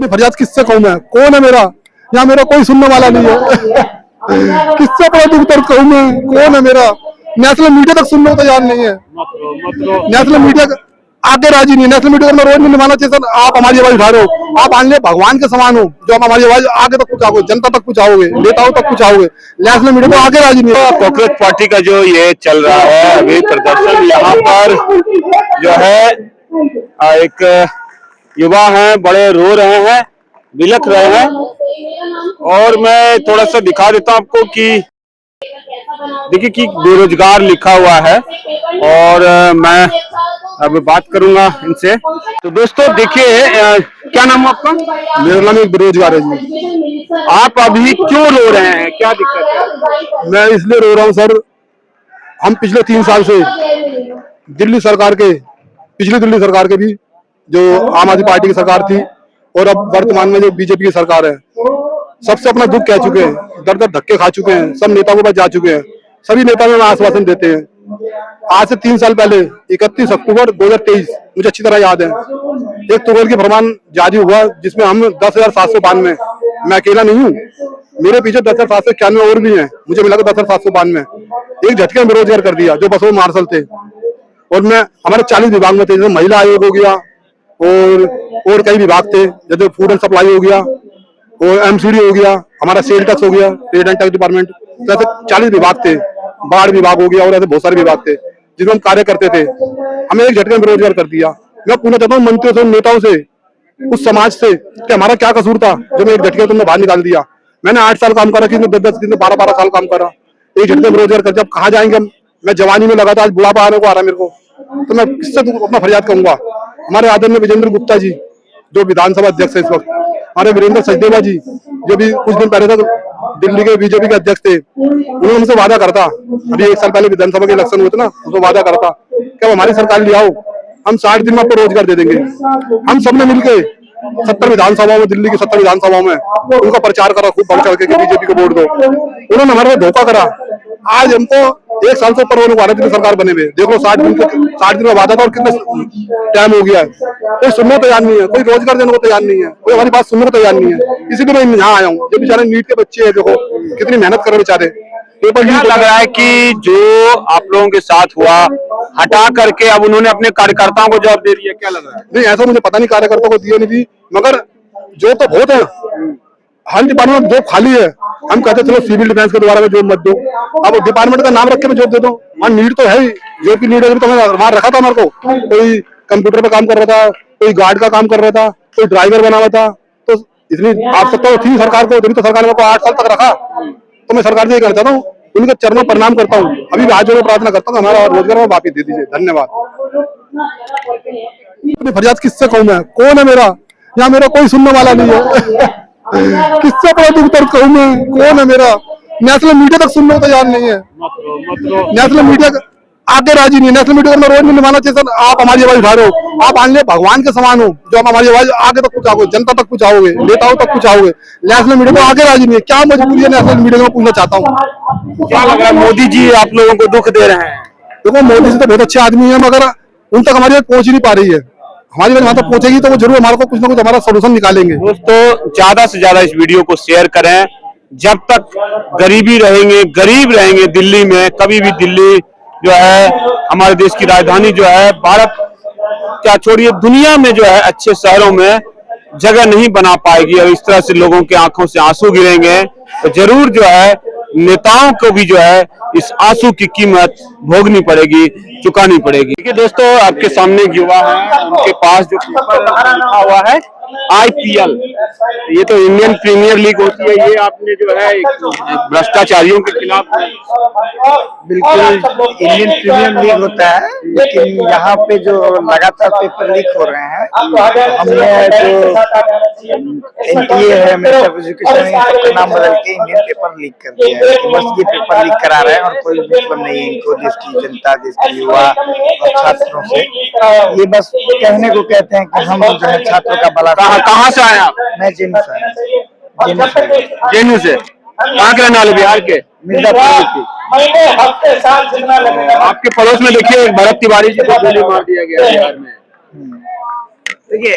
फरियाद किससे कहूँ मैं? कौन है मेरा? यहाँ मेरा कोई सुनने वाला नहीं है। किससे अपना दुख दर्द कहूँ मैं? कौन है मेरा? नेशनल मीडिया तक सुनने को तैयार नहीं है। नेशनल मीडिया आगे राजी नहीं है। नेशनल मीडिया को रोज नहीं निभाना चाहिए सर। आप हमारी आवाज उठा रहे हो, आप आने भगवान के समान हो, जो आप हमारी आवाज आगे तक पहुंचाओगे, जनता तक पहुंचाओगे, नेताओं तक पहुंचाओगे। नेशनल मीडिया को आगे राजी नहीं है। कांग्रेस पार्टी का जो ये चल रहा है अभी प्रदर्शन, यहाँ पर जो है एक युवा हैं, बड़े रो रहे हैं, बिलख रहे हैं। और मैं थोड़ा सा दिखा देता हूं आपको कि देखिए कि बेरोजगार लिखा हुआ है। और मैं अब बात करूंगा इनसे। तो दोस्तों देखिए, क्या नाम है आपका? मेरा नाम एक बेरोजगार है जी। आप अभी क्यों रो रहे हैं, क्या दिक्कत है? मैं इसलिए रो रहा हूँ सर, हम पिछले 3 साल से दिल्ली सरकार के, पिछली दिल्ली सरकार के भी जो आम आदमी पार्टी की सरकार थी और अब वर्तमान में जो बीजेपी की सरकार है, सबसे अपना दुख कह चुके हैं, दर दर धक्के खा चुके हैं, सब नेताओं के पास जा चुके हैं। सभी नेता में आश्वासन देते हैं। आज से 3 साल पहले 31 अक्टूबर 2023 मुझे अच्छी तरह याद है, एक तुगलकी की फरमान जारी हुआ जिसमें हम 10,792, मैं अकेला नहीं हूँ, मेरे पीछे 10,791 और भी हैं, मुझे मिला 10,792 एक झटके में बेरोजगार कर दिया जो बसों मार्शल थे। और मैं हमारे 40 विभाग में थे, जैसे महिला आयोग हो गया और कई विभाग थे, जैसे फूड एंड सप्लाई हो गया और एमसीडी हो गया, हमारा सेल टैक्स हो गया, ट्रेड एंड टैक्स डिपार्टमेंट, तो ऐसे 40 विभाग थे, बाढ़ विभाग हो गया और ऐसे बहुत सारे विभाग थे जिसमें हम कार्य करते थे। हमें एक झटके में बेरोजगार कर दिया। मैं पूछना चाहता हूँ मंत्रियों से, नेताओं से, उस समाज से कि हमारा क्या कसूर था जो मैं एक झटके में तुमने बाहर निकाल दिया। मैंने 8 साल काम करा, किसी ने 10-10, किसी ने 12-12 साल काम करा, एक झटके में बेरोजगार कर दिया। अब कहाँ जाएंगे हम? मैं जवानी में लगा था, आज बुढ़ापा आने को आ रहा है मेरे को, तो मैं किससे अपना फरियाद करूंगा? हमारे आदरणीय विजेंद्र गुप्ता जी जो विधानसभा अध्यक्ष है इस वक्त, हमारे वीरेंद्र सचदेवा जी जो भी कुछ दिन पहले तक दिल्ली के बीजेपी के अध्यक्ष थे, उन्होंने हमसे वादा करता, अभी 1 साल पहले विधानसभा के इलेक्शन हुए थे ना, उसमें वादा करता कि हमारी सरकार ले आओ, हम 60 दिन में आपको रोजगार दे देंगे। हम सबने मिलके 70 विधानसभाओं में, दिल्ली की 70 विधानसभाओं में उनका प्रचार करा खूब बढ़ चढ़ के बीजेपी को वोट दो। उन्होंने हमारे धोखा करा। आज हमको 1 साल से ऊपर होने को आ रहा है सरकार बने हुए, देख लो 60 दिन में वादा था और कितना टाइम हो गया है। कोई सुनने को तैयार नहीं है, कोई रोजगार देने को तैयार नहीं है, कोई हमारी बात सुनने को तैयार नहीं है। इसीलिए मैं यहाँ आया हूँ। ये बेचारे नीट के बच्चे हैं, देखो कितनी मेहनत कर रहे बेचारे। पेपर क्या लग रहा है कि जो आप लोगों के साथ हुआ, हटा करके अब उन्होंने अपने कार्यकर्ताओं को जवाब दे दिया, क्या लग रहा है? नहीं, ऐसा मुझे पता नहीं, कार्यकर्ताओं को दिया नहीं दी, मगर जो तो बहुत है, हर डिपार्टमेंट जो खाली है, हम कहते चलो सिविल डिफेंस के द्वारा में जॉब मत दो, अब डिपार्टमेंट का नाम रख के मैं जॉब दे दो। वहाँ नीड तो है ही, जो कि नीड है तो वहाँ रखा था हमारे को। कोई कंप्यूटर पे काम कर रहा था, कोई गार्ड का काम कर रहा था, कोई ड्राइवर बना हुआ था, तो इतनी आवश्यकता थी सरकार को, तभी तो सरकार ने मेरे को 8 साल तक रखा। तो मैं सरकार से ये कहना चाहता हूँ, उनके चरणों प्रणाम करता हूँ, अभी भी हाथ जोड़कर प्रार्थना करता हूँ हमारा रोजगार में वापस दे दीजिए। धन्यवाद। फरियाद किससे कहूँ मैं? कौन है मेरा? यहाँ मेरा कोई सुनने वाला नहीं है। किससे अपना दुख दर्द कहूँ मैं? कौन है मेरा? नेशनल मीडिया तक सुनने को तैयार नहीं है। नेशनल मीडिया आगे राजी नहीं है। नेशनल मीडिया को रोज नहीं निभाना चाहिए सर। आप हमारी आवाज उठा रहे हो, आप आने भगवान के समान हो, जो आप हमारी आवाज आगे तक पहुंचाओगे, जनता तक पहुंचाओगे, नेताओं तक पहुंचाओगे। नेशनल मीडिया को आगे राजी नहीं है। क्या मजबूरी है नेशनल मीडिया को? पूछना चाहता हूँ। क्या लग रहा है मोदी जी आप लोगों को दुख दे रहे हैं? देखो मोदी जी तो बहुत अच्छे आदमी है, मगर उन तक हमारी बात पहुंच ही नहीं पा रही है। हमारी बात वहां तक पहुंचेगी तो वो जरूर हमारे को कुछ ना कुछ हमारा सोल्यूशन निकालेंगे। दोस्तों ज्यादा से ज्यादा इस वीडियो को शेयर करें। जब तक गरीब रहेंगे दिल्ली में, कभी भी दिल्ली जो है हमारे देश की राजधानी जो है, भारत क्या छोड़िए दुनिया में जो है अच्छे शहरों में जगह नहीं बना पाएगी। और इस तरह से लोगों के आंखों से आंसू गिरेंगे तो जरूर जो है नेताओं को भी जो है इस आंसू की कीमत भोगनी पड़ेगी, चुकानी पड़ेगी। ठीक है दोस्तों, आपके सामने युवा है, उनके पास जो पेपर लिखा हुआ है IPL, ये तो इंडियन प्रीमियर लीग होती है, ये आपने जो है भ्रष्टाचारियों के खिलाफ। बिल्कुल इंडियन प्रीमियर लीग होता है, लेकिन यहाँ पे जो लगातार पेपर लीक हो रहे हैं, हमने जो NTA है, मिनिस्टर ऑफ एजुकेशन, इनका नाम बदल के इंडियन पेपर लीक कर दिया है कि बस ये पेपर लीक करा रहे हैं और कोई मतलब नहीं है इनको देश की जनता, देश के युवा और छात्रों से। ये बस कहने को कहते हैं कि हम जो है छात्रों का भला। कहाँ से आए आप? मैं जेएनयू से आया। जेएनयू से? कहाँ के रहने वाले? बिहार के? मिर्जापुर की। आपके पड़ोस में देखिए भरत तिवारी जी को गोली मार दिया गया बिहार में। देखिए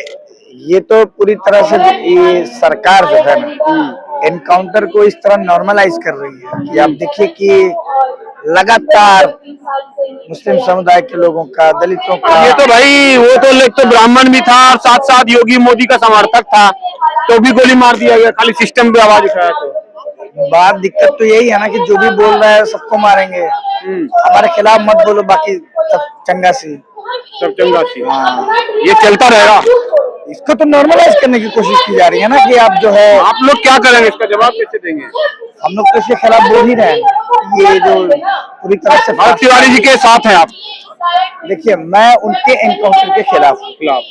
ये तो पूरी तरह से ये सरकार जो है ना एनकाउंटर को इस तरह नॉर्मलाइज कर रही है कि आप देखिए कि लगातार मुस्लिम समुदाय के लोगों का, दलितों का, ये तो भाई वो तो एक तो ब्राह्मण भी था और साथ साथ योगी मोदी का समर्थक था, तो भी गोली मार दिया गया, खाली सिस्टम पे आवाज उठाया तो। बात दिक्कत तो यही है ना कि जो भी बोल रहा है सबको मारेंगे, हमारे खिलाफ मत बोलो, बाकी सब चंगा सी, सब चंगा सी। ये चलता रहेगा। इसको तो नॉर्मलाइज करने की कोशिश की जा रही है ना कि आप जो है, आप लोग क्या करेंगे, इसका जवाब कैसे देंगे? हम लोग तो इसके खिलाफ बोल ही रहे हैं। ये जो पूरी तरह से भरत तिवारी जी के साथ हैं आप? देखिए, मैं उनके एनकाउंटर के खिलाफ हूँ।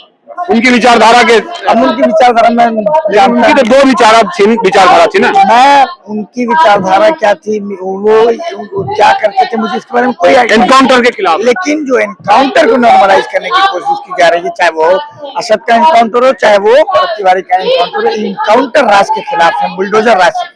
उनकी विचारधारा के, हम उनकी विचारधारा में उनकी तो दो विचारधारा थी ना। मैं उनकी विचारधारा क्या थी, वो क्या करते थे, मुझे इसके बारे में कोई आइडिया नहीं। एनकाउंटर के खिलाफ। लेकिन जो एनकाउंटर को नॉर्मलाइज करने की कोशिश की जा रही है, चाहे वो असद का एनकाउंटर हो, चाहे वो भरत तिवारी का एनकाउंटर हो, एनकाउंटर राज के खिलाफ है, बुलडोजर राज के